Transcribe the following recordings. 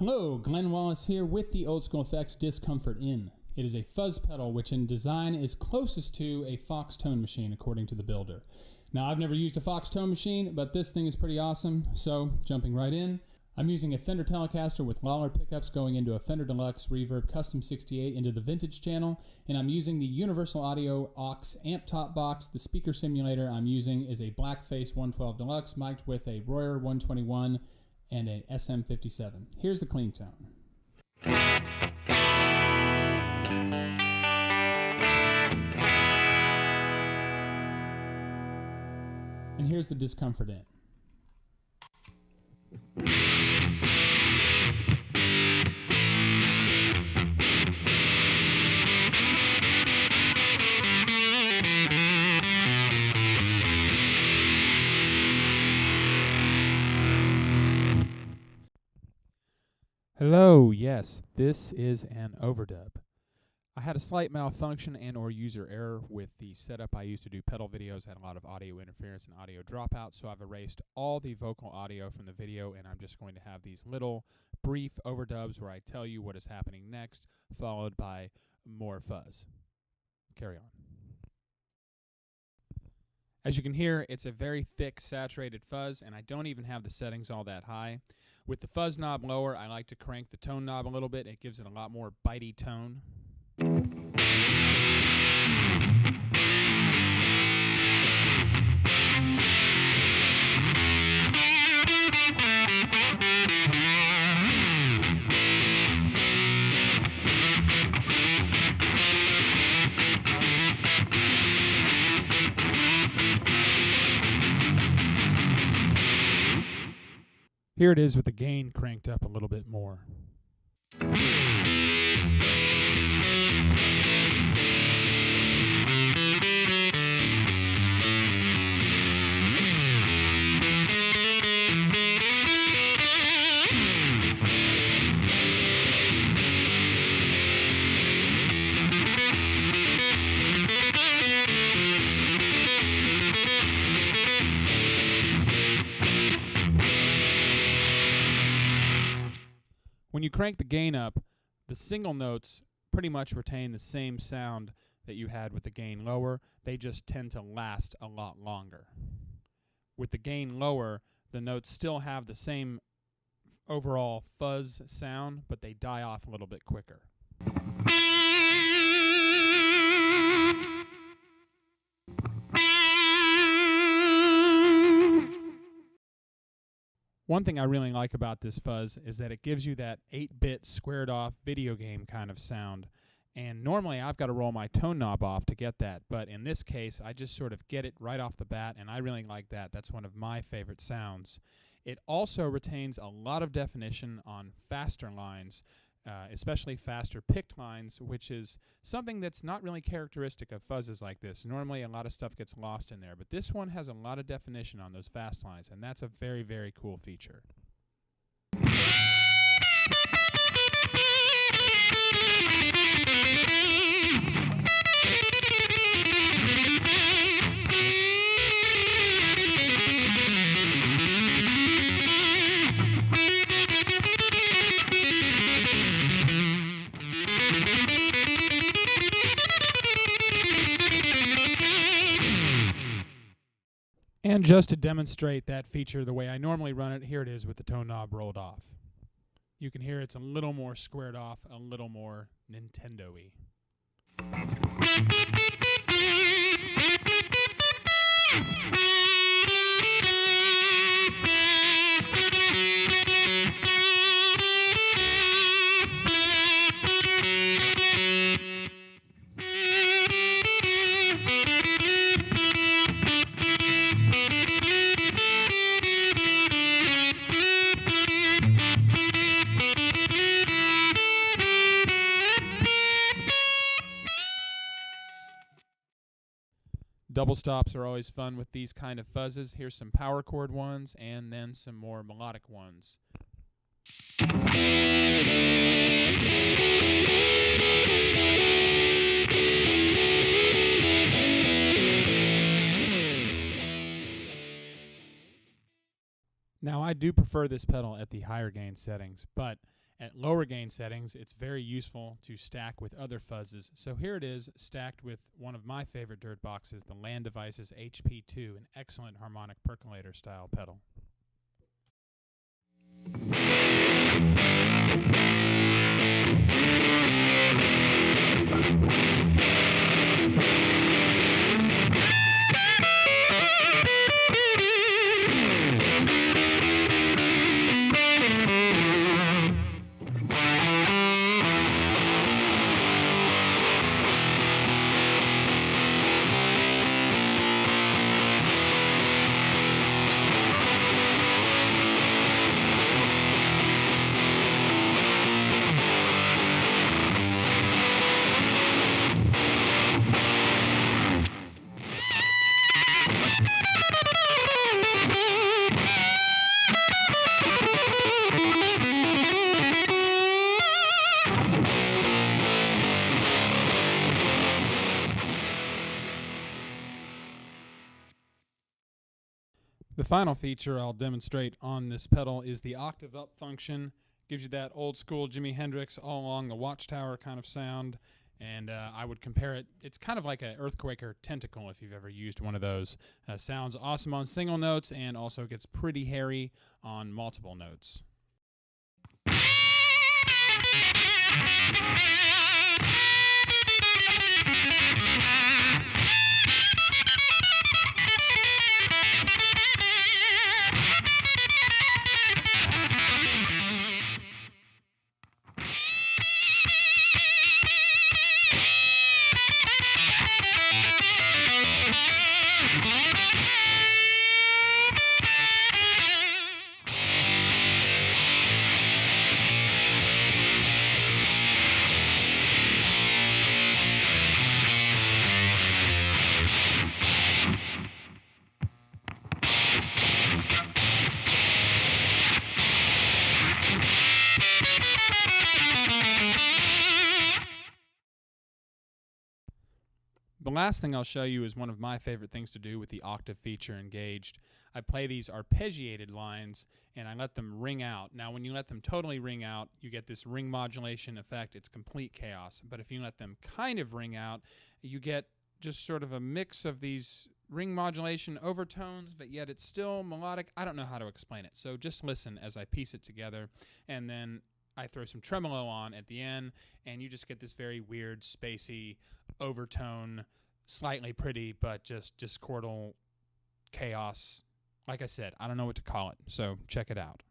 Hello, Glenn Wallace here with the Old School Fx Discomfort Inn. It is a fuzz pedal which in design is closest to a Fox tone machine according to the builder. Now I've never used a Fox tone machine, but this thing is pretty awesome, so jumping right in. I'm using a Fender Telecaster with Lawler pickups going into a Fender Deluxe Reverb Custom 68 into the Vintage channel, and I'm using the Universal Audio aux amp top box. The speaker simulator I'm using is a Blackface 112 Deluxe mic'd with a Royer 121 and an SM57. Here's the clean tone. And here's the Discomfort Inn. Hello, yes, this is an overdub. I had a slight malfunction and or user error with the setup I used to do pedal videos. I had a lot of audio interference and audio dropout, so I've erased all the vocal audio from the video, and I'm just going to have these little brief overdubs where I tell you what is happening next, followed by more fuzz. Carry on. As you can hear, it's a very thick, saturated fuzz, and I don't even have the settings all that high. With the fuzz knob lower, I like to crank the tone knob a little bit. It gives it a lot more bitey tone. Here it is with the gain cranked up a little bit more. When you crank the gain up, the single notes pretty much retain the same sound that you had with the gain lower. They just tend to last a lot longer. With the gain lower, the notes still have the same overall fuzz sound, but they die off a little bit quicker. One thing I really like about this fuzz is that it gives you that 8-bit squared off video game kind of sound. And normally I've got to roll my tone knob off to get that, but in this case I just sort of get it right off the bat, and I really like that. That's one of my favorite sounds. It also retains a lot of definition on faster lines, especially faster picked lines, which is something that's not really characteristic of fuzzes like this. Normally a lot of stuff gets lost in there, but this one has a lot of definition on those fast lines, and that's a very, very cool feature. And just to demonstrate that feature the way I normally run it, here it is with the tone knob rolled off. You can hear it's a little more squared off, a little more Nintendo-y. Double stops are always fun with these kind of fuzzes. Here's some power chord ones and then some more melodic ones. Now, I do prefer this pedal at the higher gain settings, but At lower gain settings, it's very useful to stack with other fuzzes. So here it is, stacked with one of my favorite dirt boxes, the Land Devices HP2, an excellent harmonic percolator style pedal. The final feature I'll demonstrate on this pedal is the octave up function. Gives you that old school Jimi Hendrix all along the watchtower kind of sound, and I would compare it, it's kind of like an Earthquaker Tentacle if you've ever used one of those. Sounds awesome on single notes and also gets pretty hairy on multiple notes. The last thing I'll show you is one of my favorite things to do with the octave feature engaged. I play these arpeggiated lines and I let them ring out. Now when you let them totally ring out, you get this ring modulation effect. It's complete chaos. But if you let them kind of ring out, you get just sort of a mix of these ring modulation overtones, but yet it's still melodic. I don't know how to explain it. So just listen as I piece it together, and then I throw some tremolo on at the end, and you just get this very weird, spacey overtone, slightly pretty, but just discordal chaos. Like I said, I don't know what to call it, so check it out.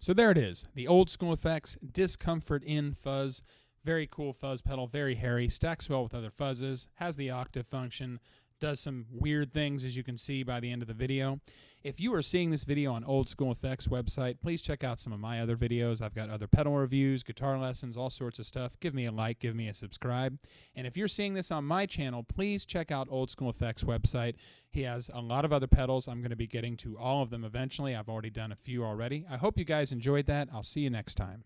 So there it is, the old School Fx Discomfort Inn fuzz. Very cool fuzz pedal, very hairy, stacks well with other fuzzes, has the octave function, does some weird things as you can see by the end of the video. If you are seeing this video on Old School Fx website, please check out some of my other videos. I've got other pedal reviews, guitar lessons, all sorts of stuff. Give me a like, give me a subscribe. And if you're seeing this on my channel, please check out Old School Fx website. He has a lot of other pedals. I'm going to be getting to all of them eventually. I've already done a few already. I hope you guys enjoyed that. I'll see you next time.